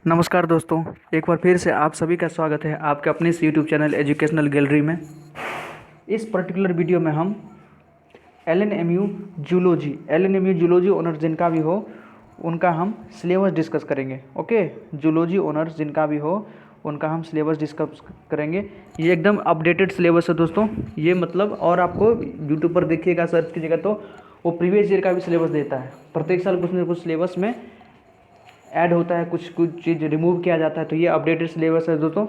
नमस्कार दोस्तों, एक बार फिर से आप सभी का स्वागत है आपके अपने इस यूट्यूब चैनल एजुकेशनल गैलरी में। इस पर्टिकुलर वीडियो में हम एलएनएमयू जूलॉजी ऑनर्स जिनका भी हो उनका हम सिलेबस डिस्कस करेंगे। ओके, जूलॉजी ऑनर्स जिनका भी हो उनका हम सिलेबस डिस्कस करेंगे। ये एकदम अपडेटेड सिलेबस है दोस्तों। ये मतलब और आपको यूट्यूब पर देखिएगा, सर्च कीजिएगा तो वो प्रीवियस ईयर का भी सिलेबस देता है। प्रत्येक साल कुछ न कुछ सिलेबस में ऐड होता है, कुछ चीज़ रिमूव किया जाता है, तो ये अपडेटेड सिलेबस है दोस्तों।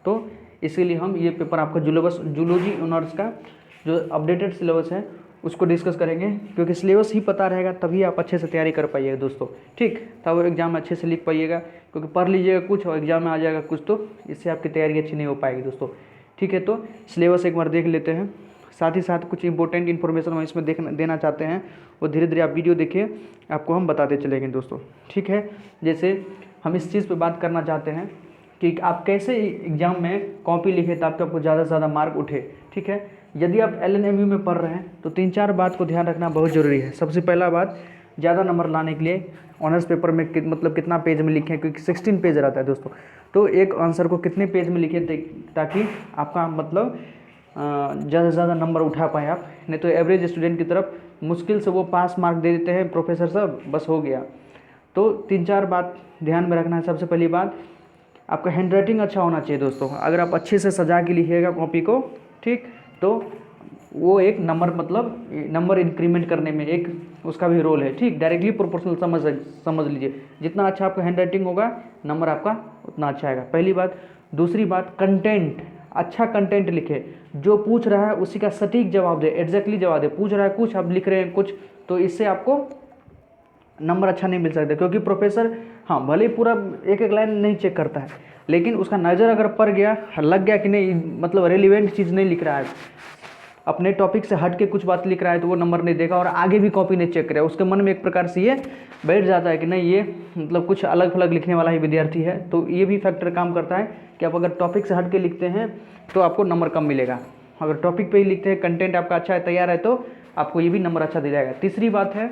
तो इसीलिए हम ये पेपर आपका जूलॉजी ऑनर्स का जो अपडेटेड सिलेबस है उसको डिस्कस करेंगे, क्योंकि सिलेबस ही पता रहेगा तभी आप अच्छे से तैयारी कर पाइएगा दोस्तों। ठीक, तब एग्जाम में अच्छे से लिख पाइएगा, क्योंकि पढ़ लीजिएगा कुछ और एग्जाम में आ जाएगा कुछ, तो इससे आपकी तैयारी अच्छी नहीं हो पाएगी दोस्तों। ठीक है, तो सिलेबस एक बार देख लेते हैं। साथ ही साथ कुछ इंपॉर्टेंट इन्फॉर्मेशन हम इसमें देना चाहते हैं, वो धीरे धीरे आप वीडियो देखिए, आपको हम बताते चलेंगे दोस्तों। ठीक है, जैसे हम इस चीज़ पे बात करना चाहते हैं कि आप कैसे एग्जाम में कॉपी लिखे ताकि आपको ज़्यादा से ज़्यादा मार्क उठे। ठीक है, यदि आप एलएनएमयू में पढ़ रहे हैं तो 3-4 बात को ध्यान रखना बहुत ज़रूरी है। सबसे पहला बात, ज़्यादा नंबर लाने के लिए ऑनर्स पेपर में मतलब कितना पेज में लिखें, क्योंकि 16 पेज रहता है दोस्तों। तो एक आंसर को कितने पेज में लिखें ताकि आपका मतलब ज़्यादा से ज़्यादा नंबर उठा पाए आप। नहीं तो एवरेज स्टूडेंट की तरफ मुश्किल से वो पास मार्क दे देते हैं प्रोफेसर साहब, बस हो गया। तो 3-4 बात ध्यान में रखना है। सबसे पहली बात, आपका हैंड राइटिंग अच्छा होना चाहिए दोस्तों। अगर आप अच्छे से सजा के लिखिएगा कॉपी को, ठीक, तो वो एक नंबर इंक्रीमेंट करने में एक उसका भी रोल है। ठीक, डायरेक्टली प्रोपोर्शनल समझ लीजिए। जितना अच्छा आपका हैंड राइटिंग होगा नंबर आपका उतना अच्छा आएगा, पहली बात। दूसरी बात, कंटेंट, अच्छा कंटेंट लिखे। जो पूछ रहा है उसी का सटीक जवाब दे, एग्जैक्टली जवाब दे। पूछ रहा है कुछ, आप लिख रहे हैं कुछ, तो इससे आपको नंबर अच्छा नहीं मिल सकता, क्योंकि प्रोफेसर हाँ भले ही पूरा एक एक लाइन नहीं चेक करता है, लेकिन उसका नज़र अगर पड़ गया, लग गया कि नहीं मतलब रेलिवेंट चीज़ नहीं लिख रहा है, अपने टॉपिक से हट के कुछ बात लिख रहा है, तो वो नंबर नहीं देगा और आगे भी कॉपी नहीं चेक करेगा। उसके मन में एक प्रकार से ये बैठ जाता है कि नहीं ये मतलब कुछ अलग थलग लिखने वाला ही विद्यार्थी है। तो ये भी फैक्टर काम करता है कि आप अगर टॉपिक से हट के लिखते हैं तो आपको नंबर कम मिलेगा। अगर टॉपिक पे ही लिखते हैं, कंटेंट आपका अच्छा है, तैयार है, तो आपको ये भी नंबर अच्छा दे जाएगा। तीसरी बात है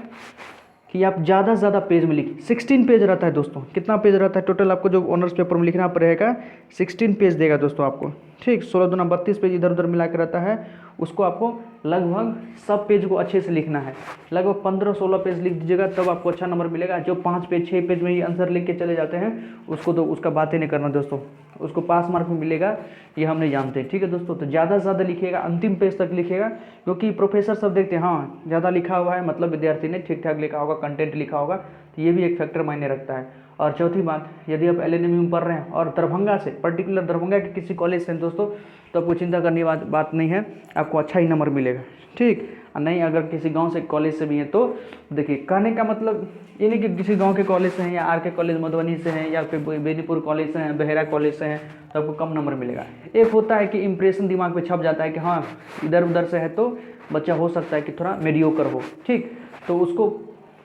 कि आप ज़्यादा से ज़्यादा पेज में लिखिए। 16 पेज रहता है दोस्तों। कितना पेज रहता है टोटल आपको जो ऑनर्स पेपर में लिखना पड़ेगा? 16 पेज देगा दोस्तों आपको। ठीक, 16 दूना 32 पेज इधर उधर मिला के रहता है। उसको आपको लगभग सब पेज को अच्छे से लिखना है। लगभग 15-16 पेज लिख दीजिएगा, तब आपको अच्छा नंबर मिलेगा। जो 5 पेज 6 पेज में ही आंसर लिख के चले जाते हैं उसको तो उसका बात ही नहीं करना दोस्तों, उसको पास मार्क में मिलेगा ये हम नहीं जानते। ठीक है दोस्तों, तो ज़्यादा से ज़्यादा लिखिएगा, अंतिम पेज तक लिखिएगा, क्योंकि प्रोफेसर सब देखते हैं हाँ ज़्यादा लिखा हुआ है मतलब विद्यार्थी ने ठीक ठाक लिखा होगा, कंटेंट लिखा होगा, तो ये भी एक फैक्टर मायने रखता है। और चौथी बात, यदि आप एलएनएमयू में पढ़ रहे हैं और दरभंगा से, पर्टिकुलर दरभंगा के किसी कॉलेज से दोस्तों, तो आपको चिंता करने की बात नहीं है, आपको अच्छा ही नंबर मिलेगा। ठीक, और नहीं अगर किसी गांव से कॉलेज से भी हैं तो देखिए, कहने का मतलब ये नहीं कि किसी गांव के कॉलेज से हैं या आर के कॉलेज मधुबनी से हैं या फिर बेनीपुर कॉलेज से हैं, बहेरा कॉलेज से हैं, तो आपको कम नंबर मिलेगा। एक होता है कि इंप्रेशन दिमाग पे छप जाता है कि हाँ इधर उधर से है तो बच्चा हो सकता है कि थोड़ा मीडियोकर हो। ठीक, तो उसको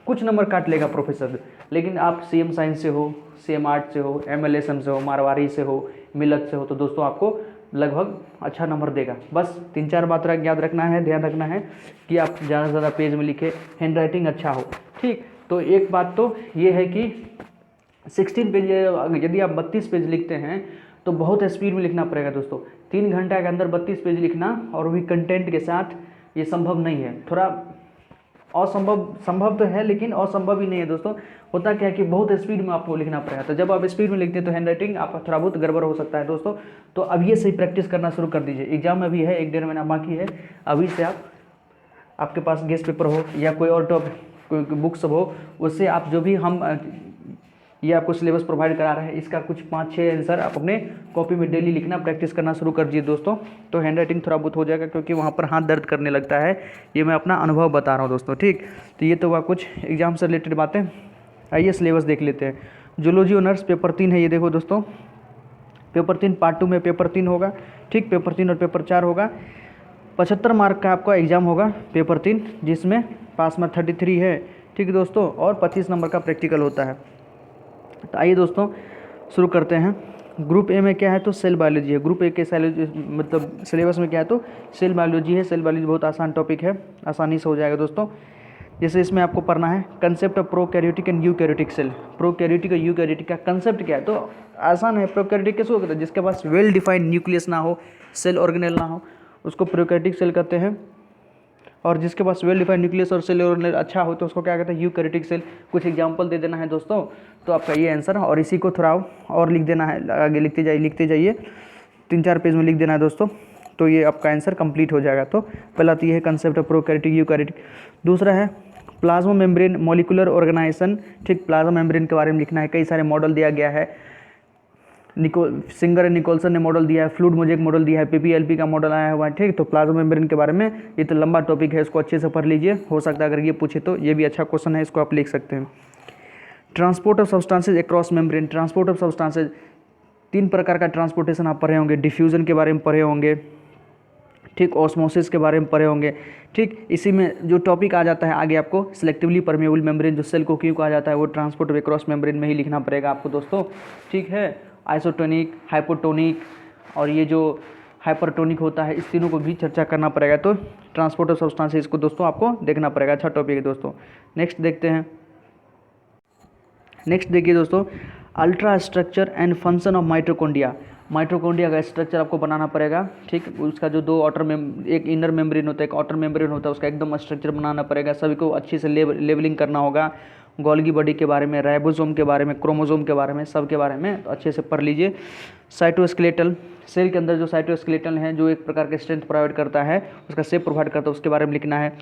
कुछ नंबर काट लेगा प्रोफेसर। लेकिन आप सीएम साइंस से हो, सीएम आर्ट से हो, एमएलएसएम से हो, मारवाड़ी से हो, मिलत से हो, तो दोस्तों आपको लगभग अच्छा नंबर देगा। बस 3-4 बात याद रखना है, ध्यान रखना है कि आप ज़्यादा से ज़्यादा पेज में लिखे, हैंड राइटिंग अच्छा हो। ठीक, तो एक बात तो ये है कि 16 पेज यदि आप 32 पेज लिखते हैं तो बहुत स्पीड में लिखना पड़ेगा दोस्तों। 3 घंटा के अंदर 32 पेज लिखना और भी कंटेंट के साथ, ये संभव नहीं है। थोड़ा संभव तो है लेकिन असंभव ही नहीं है दोस्तों। होता क्या है कि बहुत स्पीड में आपको लिखना पड़ेगा, तो जब आप स्पीड में लिखते हैं तो हैंड राइटिंग आपका थोड़ा बहुत गड़बड़ हो सकता है दोस्तों। तो अभी से ही प्रैक्टिस करना शुरू कर दीजिए। एग्जाम में भी है 1-1.5 महीना बाकी है, अभी से आपके पास गेस्ट पेपर हो या कोई और कोई बुक्स हो, उससे आप जो भी हम ये आपको सिलेबस प्रोवाइड करा रहे हैं इसका कुछ 5-6 आंसर आप अपने कॉपी में डेली लिखना प्रैक्टिस करना शुरू कर दीजिए दोस्तों, तो हैंड राइटिंग थोड़ा बहुत हो जाएगा, क्योंकि वहाँ पर हाथ दर्द करने लगता है। ये मैं अपना अनुभव बता रहा हूँ दोस्तों। ठीक, तो ये तो हुआ कुछ एग्जाम से रिलेटेड बातें। आइए सिलेबस देख लेते हैं। जूलॉजी ऑनर्स पेपर 3 है, ये देखो दोस्तों, पेपर 3 पार्ट 2 में पेपर 3 होगा। ठीक, पेपर 3 और पेपर 4 होगा। 75 मार्क का आपका एग्जाम होगा पेपर 3, जिसमें पास मार्क 33 है। ठीक है दोस्तों, और 25 नंबर का प्रैक्टिकल होता है। तो आइए दोस्तों शुरू करते हैं। ग्रुप ए में क्या है तो सेल बायोलॉजी है। ग्रुप ए के मतलब सिलेबस में क्या है तो सेल बायोलॉजी है। सेल बायोलॉजी बहुत आसान टॉपिक है, आसानी से हो जाएगा दोस्तों। जैसे इसमें आपको पढ़ना है concept of prokaryotic and eukaryotic cell. Prokaryotic और यूकैरियोटिक का कंसेप्ट क्या है, तो आसान है। प्रोकैरियोटिक कैसे होता है, जिसके पास वेल डिफाइंड न्यूक्लियस ना हो, सेल ऑर्गेनेल ना हो, उसको प्रोकैरियोटिक सेल कहते हैं। और जिसके पास वेल डिफाइंड न्यूक्लियस और सेल ऑर्गेनेल अच्छा हो तो उसको क्या कहते हैं, यूकैरियोटिक सेल। कुछ एग्जांपल दे देना है दोस्तों, तो आपका ये आंसर है। और इसी को थोड़ा और लिख देना है, आगे लिखते जाइए 3-4 पेज में लिख देना है दोस्तों, तो ये आपका आंसर कंप्लीट हो जाएगा। तो पहला तो ये है कंसेप्ट ऑफ प्रोकैरियोटिक यूकैरियोटिक। दूसरा है प्लाज्मा मेम्ब्रेन मॉलिक्यूलर ऑर्गेनाइजेशन। ठीक, प्लाज्मा मेम्ब्रेन के बारे में लिखना है। कई सारे मॉडल दिया गया है, सिंगर निकोलसन ने मॉडल दिया है, फ्लूड मोजेक मॉडल दिया है, पीपीएलपी का मॉडल आया हुआ है। ठीक, तो प्लाज्मा मेम्ब्रेन के बारे में ये तो लंबा टॉपिक है, इसको अच्छे से पढ़ लीजिए। हो सकता है अगर ये पूछे तो ये भी अच्छा क्वेश्चन है, इसको आप लिख सकते हैं। Transport of substances across membrane. Transport of substances 3 प्रकार का ट्रांसपोर्टेशन आप पढ़े होंगे। डिफ्यूजन के बारे में पढ़े होंगे, ठीक, ऑस्मोसिस के बारे में पढ़े होंगे। ठीक, इसी में जो टॉपिक आ जाता है आगे आपको सिलेक्टिवली परमेबल मेम्ब्रेन, जो सेल को क्यों कहा जाता है, वो ट्रांसपोर्ट ऑफ अक्रॉस मेम्ब्रेन में ही लिखना पड़ेगा आपको दोस्तों। ठीक है, आइसोटोनिक, हाइपोटोनिक और ये जो हाइपरटोनिक होता है, इस तीनों को भी चर्चा करना पड़ेगा। तो ट्रांसपोर्ट ऑफ सब्सटेंसेस को दोस्तों आपको देखना पड़ेगा। अच्छा टॉपिक है दोस्तों। नेक्स्ट देखते हैं। नेक्स्ट देखिए दोस्तों, ultra structure and function of mitochondria. Mitochondria का स्ट्रक्चर आपको बनाना पड़ेगा। ठीक, उसका जो 2 एक इनर मेम्ब्रेन होता है, एक आउटर मेम्ब्रेन होता है, उसका एकदम स्ट्रक्चर बनाना पड़ेगा। सभी को अच्छे से लेवलिंग करना होगा। गोल्गी बॉडी के बारे में, राइबोसोम के बारे में, क्रोमोसोम के बारे में, सब के बारे में तो अच्छे से पढ़ लीजिए। साइटोस्केलेटल, सेल के अंदर जो साइटोस्केलेटल है, जो एक प्रकार के स्ट्रेंथ प्रोवाइड करता है, उसका शेप प्रोवाइड करता है, उसके बारे में लिखना है।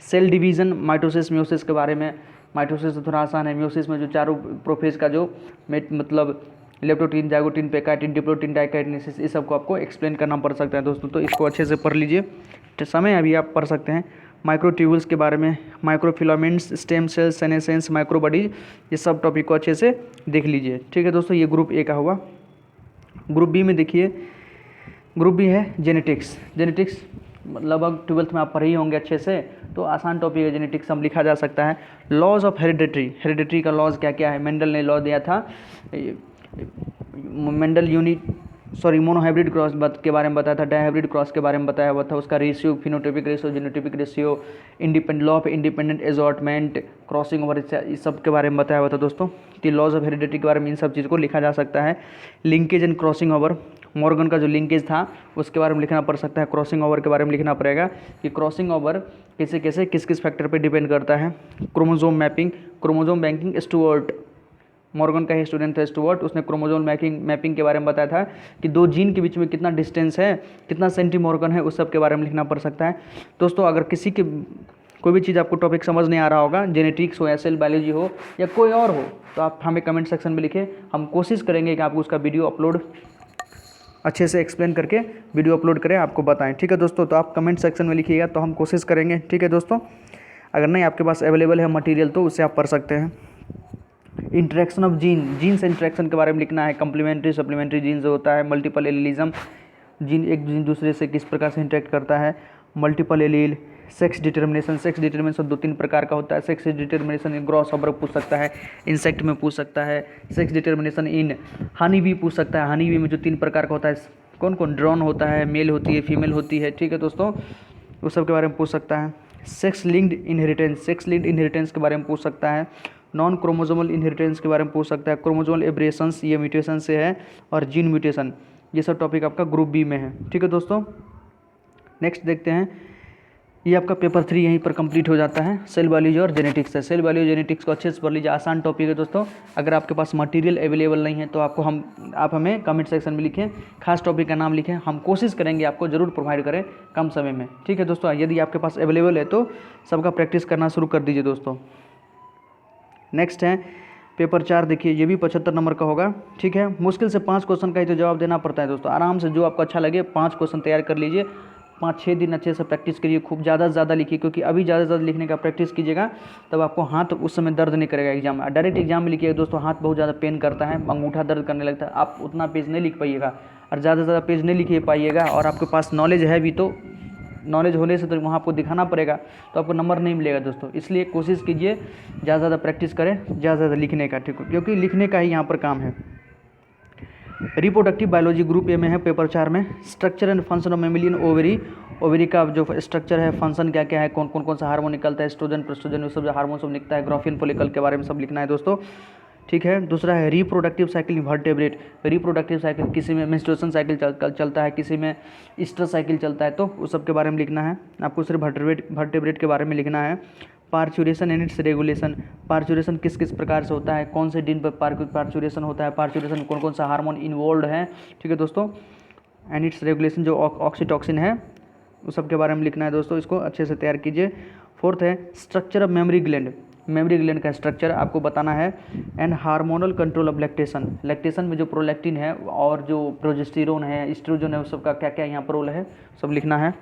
सेल डिवीजन, माइटोसिस म्योसिस के बारे में। माइटोसिस तो थोड़ा आसान है। म्योसिस में जो चारों प्रोफेज का जो मतलब लेप्टोटीन, जाइगोटीन, पेकाइटिन, डिप्लोटीन, डाइकाइनेसिस, इस सबको आपको एक्सप्लेन करना पड़ सकता है दोस्तों, तो इसको अच्छे से पढ़ लीजिए। समय अभी आप पढ़ सकते हैं। माइक्रोट्यूब्यूल्स के बारे में, microfilaments, stem cells, senescence, microbodies, ये सब टॉपिक को अच्छे से देख लीजिए। ठीक है दोस्तों, ये ग्रुप ए का हुआ। ग्रुप बी में देखिए, ग्रुप बी है जेनेटिक्स। जेनेटिक्स लगभग 12th में आप पढ़े ही होंगे अच्छे से, तो आसान टॉपिक है जेनेटिक्स, हम लिखा जा सकता है। लॉज ऑफ हेरिडिटरी, हेरिडिटरी का लॉज क्या क्या है, मेंडल ने लॉ दिया था। मेंडल मोनोहाइब्रिड क्रॉस के बारे में बताया था, डायहाइब्रिड क्रॉस के बारे में बताया हुआ था, उसका ratio, phenotypic ratio, genotypic ratio, law of independent assortment, crossing over, इस सब के बारे में बताया हुआ था दोस्तों। तो लॉज ऑफ हेरिडिटी के बारे में इन सब चीज़ को लिखा जा सकता है। Linkage and crossing over, Morgan का जो लिंकेज था उसके बारे में लिखना पड़ सकता है। क्रॉसिंग ओवर के बारे में लिखना पड़ेगा कि क्रॉसिंग ओवर कैसे कैसे किस किस फैक्टर पर डिपेंड करता है। Chromosome mapping, chromosome banking, Stuart, Morgan का ही स्टूडेंट था स्टुअर्ट, उसने क्रोमोजोम मैपिंग के बारे में बताया था कि 2 जीन के बीच में कितना डिस्टेंस है, कितना सेंटीमॉर्गन है, उस सब के बारे में लिखना पड़ सकता है दोस्तों। अगर किसी के कोई भी चीज़ आपको टॉपिक समझ नहीं आ रहा होगा, जेनेटिक्स हो या सेल बायोलॉजी हो या कोई और हो, तो आप हमें कमेंट सेक्शन में लिखें। हम कोशिश करेंगे कि आपको उसका वीडियो अपलोड अच्छे से एक्सप्लेन करके वीडियो अपलोड करें, आपको बताएं। ठीक है दोस्तों, तो आप कमेंट सेक्शन में लिखिएगा तो हम कोशिश करेंगे। ठीक है दोस्तों, अगर नहीं आपके पास अवेलेबल है मटेरियल तो उससे आप पढ़ सकते हैं। इंटरेक्शन ऑफ जीन से इंटरेक्शन के बारे में लिखना है। कंप्लीमेंट्री सप्लीमेंट्री जीन जो होता है, मल्टीपल एलिलिज्म, जीन एक जीन दूसरे से किस प्रकार से इंटरेक्ट करता है, multiple allele, sex determination. Sex determination 2-3 प्रकार का होता है। Sex determination in gross over पूछ सकता है, इंसेक्ट में पूछ सकता है। Sex determination in honey bee पूछ सकता है। हनी बी में जो 3 प्रकार का होता है, कौन कौन, ड्रोन होता है, मेल होती है, फीमेल होती है। ठीक है दोस्तों, उस सब के बारे में पूछ सकता है। Sex linked inheritance, sex linked inheritance के बारे में पूछ सकता है। नॉन क्रोमोजोमल इनहेरिटेंस के बारे में पूछ सकता है। क्रोमोजोमल एब्रेशंस, ये म्यूटेशन से है, और जीन म्यूटेशन, ये सब टॉपिक आपका ग्रुप बी में है। ठीक है दोस्तों, नेक्स्ट देखते हैं। ये आपका पेपर 3 यहीं पर कंप्लीट हो जाता है। सेल बायोलॉजी और जेनेटिक्स है। सेल बायोलॉजी जेनेटिक्स को अच्छे से पढ़ लीजिए, आसान टॉपिक है दोस्तों। अगर आपके पास मटेरियल अवेलेबल नहीं है तो आप हमें कमेंट सेक्शन में लिखें, खास टॉपिक का नाम लिखें, हम कोशिश करेंगे आपको ज़रूर प्रोवाइड करें कम समय में। ठीक है दोस्तों, यदि आपके पास अवेलेबल है तो सबका प्रैक्टिस करना शुरू कर दीजिए दोस्तों। नेक्स्ट है पेपर 4, देखिए ये भी 75 नंबर का होगा। ठीक है, मुश्किल से 5 क्वेश्चन का ही तो जवाब देना पड़ता है दोस्तों। आराम से जो आपको अच्छा लगे 5 क्वेश्चन तैयार कर लीजिए। 5-6 दिन अच्छे से प्रैक्टिस करिए, खूब ज़्यादा से ज़्यादा लिखिए, क्योंकि अभी ज़्यादा से ज़्यादा लिखने का प्रैक्टिस कीजिएगा तब आपको हाथ उस समय दर्द नहीं करेगा एग्जाम में। डायरेक्ट एग्जाम में लिखिएगा दोस्तों, हाथ बहुत ज़्यादा पेन करता है, अंगूठा दर्द करने लगता है, आप उतना पेज नहीं लिख पाइएगा। और ज़्यादा से ज़्यादा पेज नहीं लिख पाइएगा और आपके पास नॉलेज है भी, तो नॉलेज होने से तो वहाँ आपको दिखाना पड़ेगा, तो आपको नंबर नहीं मिलेगा दोस्तों। इसलिए कोशिश कीजिए ज़्यादा से ज़्यादा प्रैक्टिस करें, ज़्यादा से ज़्यादा लिखने का, ठीक है, क्योंकि लिखने का ही यहाँ पर काम है। रिप्रोडक्टिव बायोलॉजी ग्रुप ए में है, पेपर 4 में। Structure and function of mammalian ovary, ovary का जो स्ट्रक्चर है, फंक्शन क्या क्या है, कौन सा हार्मोन निकलता है, एस्ट्रोजन प्रोस्ट्रोजन, वो सब जो हार्मोन सब निकलता है, ग्राफियन फॉलिकल के बारे में सब लिखना है दोस्तों, ठीक है। दूसरा है reproductive cycle vertebrate, reproductive cycle किसी में मेंस्ट्रुएशन साइकिल चलता है, किसी में ईस्टर साइकिल चलता है, तो उस सब के बारे में लिखना है आपको। सिर्फ वर्टेब्रेट के बारे में लिखना है। Parturition and it's regulation, parturition किस किस प्रकार से होता है, कौन से दिन पर पार्चुरेशन होता है, पार्चुरेशन कौन सा हार्मोन इन्वॉल्व है, ठीक है दोस्तों। एंड इट्स रेगुलेशन जो ऑक्सीटॉक्सिन है उस सब के बारे में लिखना है दोस्तों, इसको अच्छे से तैयार कीजिए। फोर्थ है structure of memory gland, memory gland का स्ट्रक्चर आपको बताना है। And hormonal control of lactation, lactation में जो प्रोलैक्टिन है और जो प्रोजेस्टेरोन है, एस्ट्रोजन है, उस सब का क्या क्या यहाँ पर रोल है सब लिखना है।